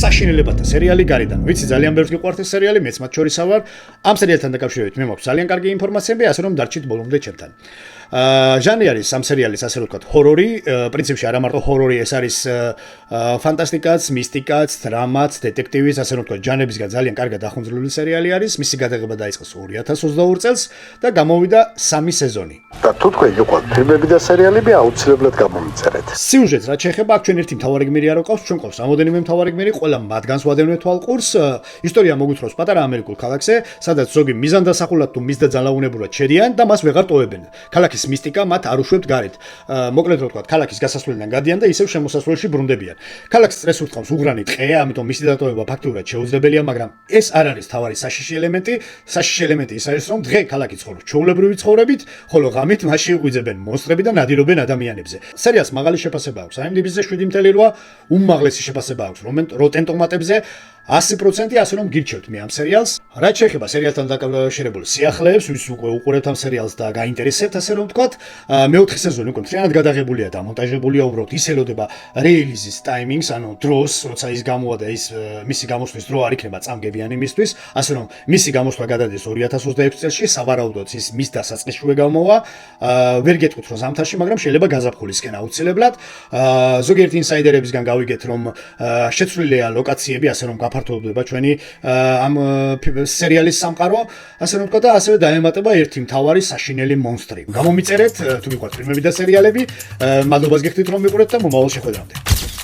საშინელებათა სერიალი გარედან. ვიცი ძალიან ბევრს გიყვართ ეს სერიალი, მეც მათ შორისა ვარ. ამ სერიალთან დაკავშირებით მე მაქვს ძალიან კარგი ინფორმაციები, ასე რომ დარჩით ბოლომდე ჩემთან. ჟანრი არის ამ სერიალის ასე რომ ვთქვათ ჰორორი, პრინციპში არა მარტო ჰორორი, ეს არის ფანტასტიკაც, მისტიკაც, დრამაც, დეტექტივის, ასე რომ ვთქვათ, ჟანრებისგან ძალიან კარგად დახუნძლული სერიალი არის. მისი გადაღება დაიწყეს 2022 წელს და გამოვიდა 3 სეზონი. და თუ თქვენ გიყვართ ფილმები და სერიალები, აუცილებლად გამომიწერეთ. სიუჟეტს რაც შეეხება, აქ ჩვენ ერთი მთავარი გმირი არ ვყავს, ჩვენ ყავს რამოდენიმე მთავარი გმირი, ყველა მათგანს ვადევნებთ თვალყურს. ისტორია მოგვითხრობს პატარა ამერიკულ ქალაქზე, სადაც ზოგი მიზანდასახულად თუ მისდაძალაუნებურად შედიან და მას ვეღარ ტოვებენ. ქალაქის მისტიკა მათ არ უშვებთ გარეთ. მოკლედ რო ვთქვათ, ქალაქის გასასვლელიდან გადიან და ისევ შემოსასვლელში ბრუნდებიან. ქალაქს სტრესს ურტყამს უღრანი ტყე, ამიტომ მისი დატოვება ფაქტურად შეუძლებელია, მაგრამ ეს არ არის თავარი საშიში ელემენტი. საშიში ელემენტი ის არის, რომ დღე ქალაქი ცხოვრობს ჩვეულებრივი ცხოვრებით, ხოლო ღამით მასში იყვიძებენ მონსტრები და ნადირობენ ადამიანებზე. სერიალს მაღალი შეფასება აქვს. IMDb-ზე 7.8, უმაღლესი შეფასება აქვს Rotten Tomatoes-ზე 100%, ასე რომ გირჩევთ მე ამ სერიალს. რაც შეეხება სერიალთან დაკავშირებულ სიახლეებს, ვის უკვე უყურებთ ამ სერიალს და გაინტერესებთ, ასე რომ ვთქვათ, მეოთხე სეზონი უკვე მთლიანად გადაღებულია და მონტაჟებულია, უბრალოდ ის ელოდება რეილიზის ტაიმინგს, ანუ დროს, როცა ის გამოვა და ის მისი გამოსვლის დრო არ იქნება წამგებიანი მისთვის, ასე რომ მისი გამოსვლა გადადის 2026 წელში, სავარაუდოდ ის მის დასაწყისშივე გამოვა. ვერ გეტყვით რომ ზამთარში, მაგრამ შეიძლება გაზაფხულისკენ აუცილებლად. ზოგიერთი ინსაიდერებისგან გავიგეთ, რომ შეცვლილია ლოკაციები, ასე რომ გაფართოვდება ჩვენი ამ სერიალის სამყარო, ასე რომ ვთქვა და ასევე დაემატება ერთი მთავარი საშინელი მონსტრი. გამომიწერეთ, თუ გიყვართ ფილმები და სერიალები, მადლობას გიხდით რომ მიყურეთ და მომავალ შეხვედრამდე.